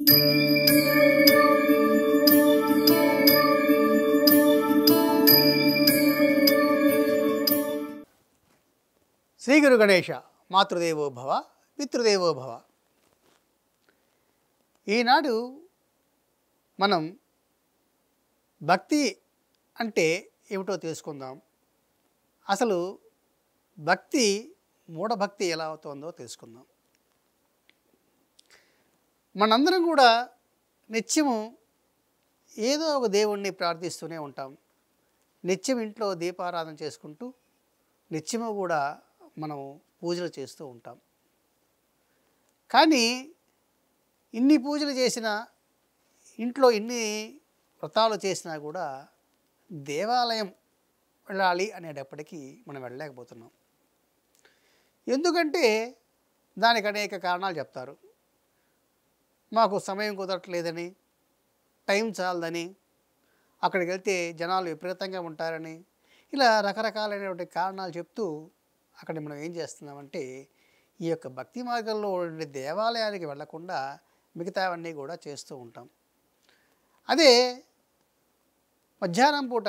శ్రీ గురు గణేశ మాతృదేవో భవ పితృదేవో భవ. ఈనాడు మనం భక్తి అంటే ఏమిటో తెలుసుకుందాం. అసలు భక్తి మూఢభక్తి ఎలా అవుతుందో తెలుసుకుందాం. మనందరం కూడా నిత్యము ఏదో ఒక దేవుణ్ణి ప్రార్థిస్తూనే ఉంటాం. నిత్యం ఇంట్లో దీపారాధన చేసుకుంటూ నిత్యము కూడా మనం పూజలు చేస్తూ ఉంటాం. కానీ ఇన్ని పూజలు చేసినా, ఇంట్లో ఇన్ని వ్రతాలు చేసినా కూడా దేవాలయం వెళ్ళాలి అనేటప్పటికీ మనం వెళ్ళలేకపోతున్నాం. ఎందుకంటే దానికి అనేక కారణాలు చెప్తారు. మాకు సమయం కుదరట్లేదని, టైం చాలదని, అక్కడికి వెళ్తే జనాలు విపరీతంగా ఉంటారని, ఇలా రకరకాలైనటువంటి కారణాలు చెప్తూ అక్కడ మనం ఏం చేస్తున్నామంటే ఈ యొక్క భక్తి మార్గంలో ఉండే దేవాలయానికి వెళ్లకుండా మిగతావన్నీ కూడా చేస్తూ ఉంటాం. అదే మధ్యాహ్నం పూట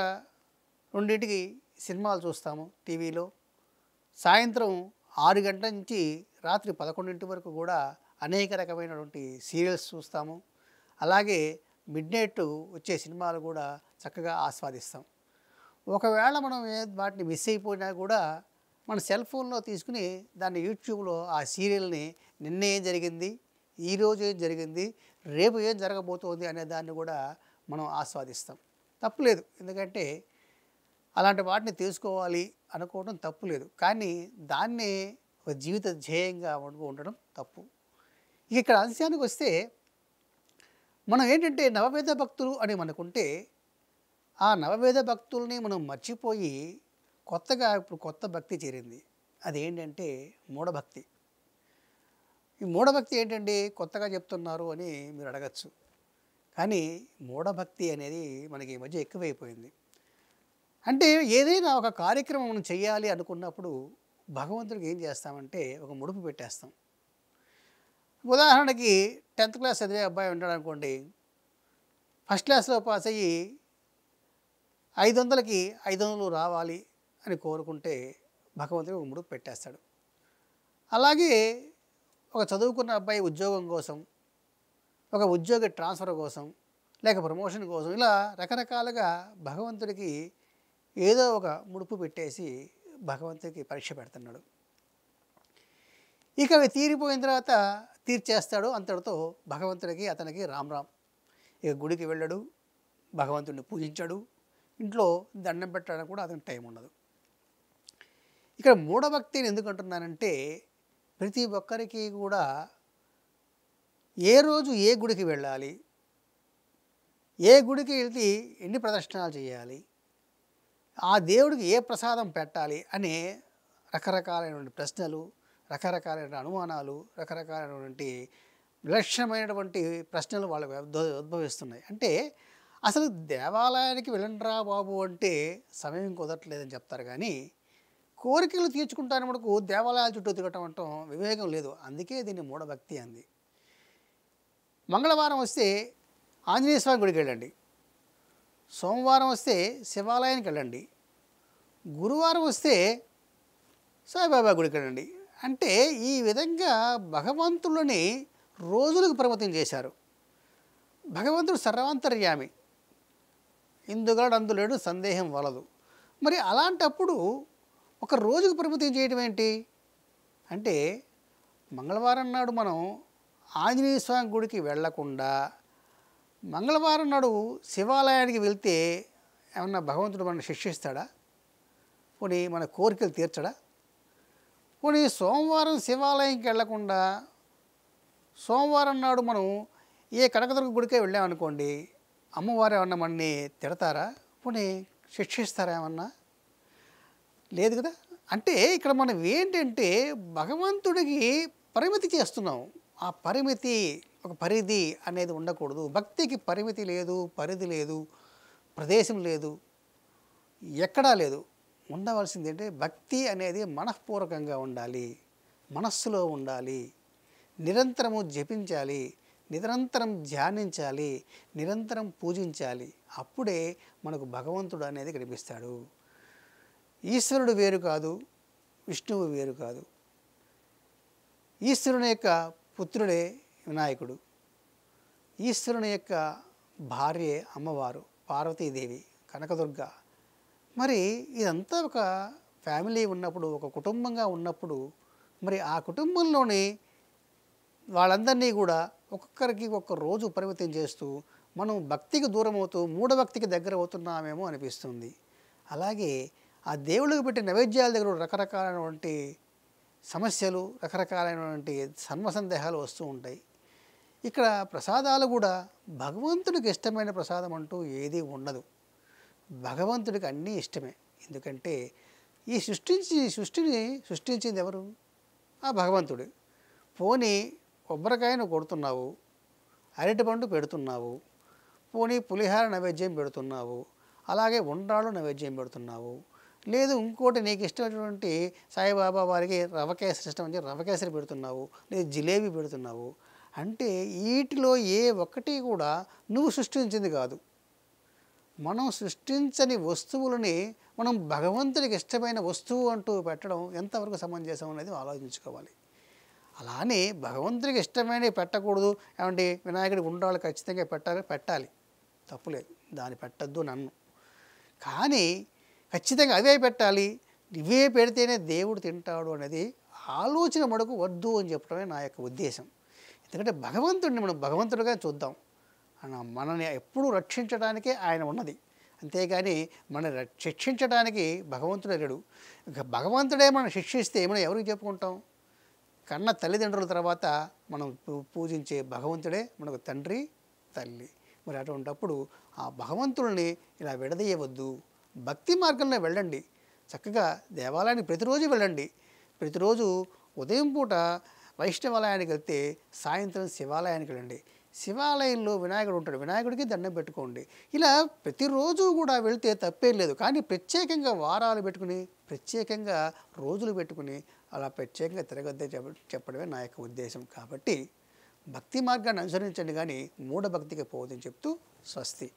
2ంటికి సినిమాలు చూస్తాము టీవీలో, సాయంత్రం 6 గంటల నుంచి రాత్రి 11 వరకు కూడా అనేక రకమైనటువంటి సీరియల్స్ చూస్తాము. అలాగే మిడ్నైట్ వచ్చే సినిమాలు కూడా చక్కగా ఆస్వాదిస్తాం. ఒకవేళ మనం వాటిని మిస్ అయిపోయినా కూడా మన సెల్ ఫోన్లో తీసుకుని దాన్ని యూట్యూబ్లో ఆ సీరియల్ని నిన్న ఏం జరిగింది, ఈరోజు ఏం జరిగింది, రేపు ఏం జరగబోతోంది అనే దాన్ని కూడా మనం ఆస్వాదిస్తాం. తప్పులేదు, ఎందుకంటే అలాంటి వాటిని తెలుసుకోవాలి అనుకోవడం తప్పులేదు. కానీ దాన్నే ఒక జీవిత ధ్యేయంగా ఉండడం తప్పు. ఇక్కడ అంశానికి వస్తే మనం ఏంటంటే నవవేద భక్తులు అని మనకుంటే ఆ నవవేద భక్తుల్ని మనం మర్చిపోయి కొత్తగా ఇప్పుడు కొత్త భక్తి చేరింది. అదేంటంటే మూఢభక్తి. ఈ మూఢభక్తి ఏంటండి కొత్తగా చెప్తున్నారు అని మీరు అడగచ్చు. కానీ మూఢభక్తి అనేది మనకి ఈ మధ్య ఎక్కువైపోయింది. అంటే ఏదైనా ఒక కార్యక్రమం మనం చేయాలి అనుకున్నప్పుడు భగవంతుడికి ఏం చేస్తామంటే ఒక ముడుపు పెట్టేస్తాం. ఉదాహరణకి 10th క్లాస్ చదివే అబ్బాయి ఉంటాడు అనుకోండి, ఫస్ట్ క్లాస్లో పాస్ అయ్యి 500కి 500 రావాలి అని కోరుకుంటే భగవంతుడు ఒక ముడుపు పెట్టేస్తాడు. అలాగే ఒక చదువుకున్న అబ్బాయి ఉద్యోగం కోసం, ఒక ఉద్యోగ ట్రాన్స్ఫర్ కోసం, లేక ప్రమోషన్ కోసం, ఇలా రకరకాలుగా భగవంతుడికి ఏదో ఒక ముడుపు పెట్టేసి భగవంతుడికి పరీక్ష పెడుతున్నాడు. ఇక అవి తీరిపోయిన తర్వాత తీర్చేస్తాడు. అంతటితో భగవంతుడికి అతనికి రామ్ రామ్. ఇక గుడికి వెళ్ళడు, భగవంతుడిని పూజించాడు, ఇంట్లో దండం పెట్టడానికి కూడా అతనికి టైం ఉండదు. ఇక్కడ మూఢభక్తిని ఎందుకు అంటున్నానంటే ప్రతి ఒక్కరికి కూడా ఏ రోజు ఏ గుడికి వెళ్ళాలి, ఏ గుడికి వెళ్తే ఎన్ని ప్రదర్శనలు చేయాలి, ఆ దేవుడికి ఏ ప్రసాదం పెట్టాలి అనే రకరకాలైనటువంటి ప్రశ్నలు, రకరకాలైన అనుమానాలు, రకరకాలైనటువంటి విలక్షణమైనటువంటి ప్రశ్నలు వాళ్ళకి ఉద్భవిస్తున్నాయి. అంటే అసలు దేవాలయానికి వెళ్ళండిరా బాబు అంటే సమయం కుదరట్లేదని చెప్తారు. కానీ కోరికలు తీర్చుకుంటాను మనకు దేవాలయాల చుట్టూ తిరగటం అంటాం వివేకం లేదు. అందుకే దీన్ని మూఢభక్తి అంది. మంగళవారం వస్తే ఆంజనేయ స్వామి గుడికి వెళ్ళండి, సోమవారం వస్తే శివాలయానికి వెళ్ళండి, గురువారం వస్తే సాయిబాబా గుడికి వెళ్ళండి. అంటే ఈ విధంగా భగవంతుడిని రోజులకు పరిమితం చేశారు. భగవంతుడు సర్వాంతర్యామి, ఇందుగలడు అందులేడు సందేహం వలదు. మరి అలాంటప్పుడు ఒక రోజుకు పరిమితం చేయడం ఏంటి అంటే మంగళవారం నాడు మనం ఆంజనేయ స్వామి గుడికి వెళ్ళకుండా మంగళవారం నాడు శివాలయానికి వెళ్తే ఏమన్నా భగవంతుడు మనల్ని శిక్షిస్తాడా? పోనీ మన కోరికలు తీర్చడా? పోనీ సోమవారం శివాలయంకి వెళ్లకుండా సోమవారం నాడు మనం ఏ కనకదుర్గ గుడికే వెళ్ళామనుకోండి, అమ్మవారు ఏమన్నా మనని తిడతారా? పోనీ శిక్షిస్తారా? ఏమన్నా లేదు కదా. అంటే ఇక్కడ మనం ఏంటంటే భగవంతుడికి పరిమితి చేస్తున్నాం. ఆ పరిమితి, ఒక పరిధి అనేది ఉండకూడదు. భక్తికి పరిమితి లేదు, పరిధి లేదు, ప్రదేశం లేదు, ఎక్కడా లేదు. ఉండవలసింది అంటే భక్తి అనేది మనఃపూర్వకంగా ఉండాలి, మనస్సులో ఉండాలి, నిరంతరము జపించాలి, నిరంతరం ధ్యానించాలి, నిరంతరం పూజించాలి. అప్పుడే మనకు భగవంతుడు అనేది కనిపిస్తాడు. ఈశ్వరుడు వేరు కాదు, విష్ణువు వేరు కాదు. ఈశ్వరుని యొక్క పుత్రుడే వినాయకుడు. ఈశ్వరుని యొక్క భార్యే అమ్మవారు పార్వతీదేవి, కనకదుర్గ. మరి ఇదంతా ఒక ఫ్యామిలీ ఉన్నప్పుడు, ఒక కుటుంబంగా ఉన్నప్పుడు, మరి ఆ కుటుంబంలోని వాళ్ళందరినీ కూడా ఒక్కొక్కరికి ఒక్క రోజు పరిమితం చేస్తూ మనం భక్తికి దూరం అవుతూ మూఢభక్తికి దగ్గర అవుతున్నామేమో అనిపిస్తుంది. అలాగే ఆ దేవుళ్ళకి పెట్టే నైవేద్యాల దగ్గర రకరకాలైనటువంటి సమస్యలు, రకరకాలైనటువంటి సందేహాలు వస్తూ ఉంటాయి. ఇక్కడ ప్రసాదాలు కూడా భగవంతుడికి ఇష్టమైన ప్రసాదం అంటూ ఏదీ ఉండదు. భగవంతుడికి అన్నీ ఇష్టమే. ఎందుకంటే ఈ సృష్టిని సృష్టించింది ఎవరు? ఆ భగవంతుడు. పోనీ కొబ్బరికాయను కొడుతున్నావు, అరటిపండు పెడుతున్నావు, పోనీ పులిహార నైవేద్యం పెడుతున్నావు, అలాగే ఉండ్రాళ్ళు నైవేద్యం పెడుతున్నావు, లేదు ఇంకోటి నీకు ఇష్టమైనటువంటి సాయిబాబా వారికి రవ కేసరి ఇష్టం అని రవ కేసరి పెడుతున్నావు, లేదు జిలేబీ పెడుతున్నావు. అంటే వీటిలో ఏ ఒక్కటి కూడా నువ్వు సృష్టించింది కాదు. మనం సృష్టించని వస్తువులని మనం భగవంతుడికి ఇష్టమైన వస్తువు అంటూ పెట్టడం ఎంతవరకు సమంజసం అనేది ఆలోచించుకోవాలి. అలానే భగవంతుడికి ఇష్టమైనవి పెట్టకూడదు. ఏమంటే వినాయకుడి ఉండ్రాళ్ళు ఖచ్చితంగా పెట్టాలి, తప్పులేదు, దాన్ని పెట్టద్దు నన్ను. కానీ ఖచ్చితంగా అవే పెట్టాలి, ఇవే పెడితేనే దేవుడు తింటాడు అనేది ఆలోచన మడుకు వద్దు అని చెప్పడమే నా యొక్క ఉద్దేశం. ఎందుకంటే భగవంతుడిని మనం భగవంతుడిగా చూద్దాం. మనని ఎప్పుడూ రక్షించడానికే ఆయన ఉన్నది, అంతేగాని మన శిక్షించడానికి భగవంతుడే లేడు. భగవంతుడే మనం శిక్షిస్తే మనం ఎవరికి చెప్పుకుంటాం? కన్న తల్లిదండ్రుల తర్వాత మనం పూజించే భగవంతుడే మనకు తండ్రి, తల్లి. మరి అటువంటిప్పుడు ఆ భగవంతుడిని ఇలా విడదీయవద్దు. భక్తి మార్గంలో వెళ్ళండి, చక్కగా దేవాలయానికి ప్రతిరోజు వెళ్ళండి. ప్రతిరోజు ఉదయం పూట వైష్ణవాలయానికి వెళ్తే సాయంత్రం శివాలయానికి వెళ్ళండి. శివాలయంలో వినాయకుడు ఉంటాడు, వినాయకుడికి దండం పెట్టుకోండి. ఇలా ప్రతిరోజు కూడా వెళ్తే తప్పేం లేదు. కానీ ప్రత్యేకంగా వారాలు పెట్టుకుని, ప్రత్యేకంగా రోజులు పెట్టుకుని అలా ప్రత్యేకంగా తిరగద్దే చెప్పడమే నా యొక్క ఉద్దేశం. కాబట్టి భక్తి మార్గాన్ని అనుసరించండి, కానీ మూఢభక్తికి పోవద్దని చెప్తూ స్వస్తి.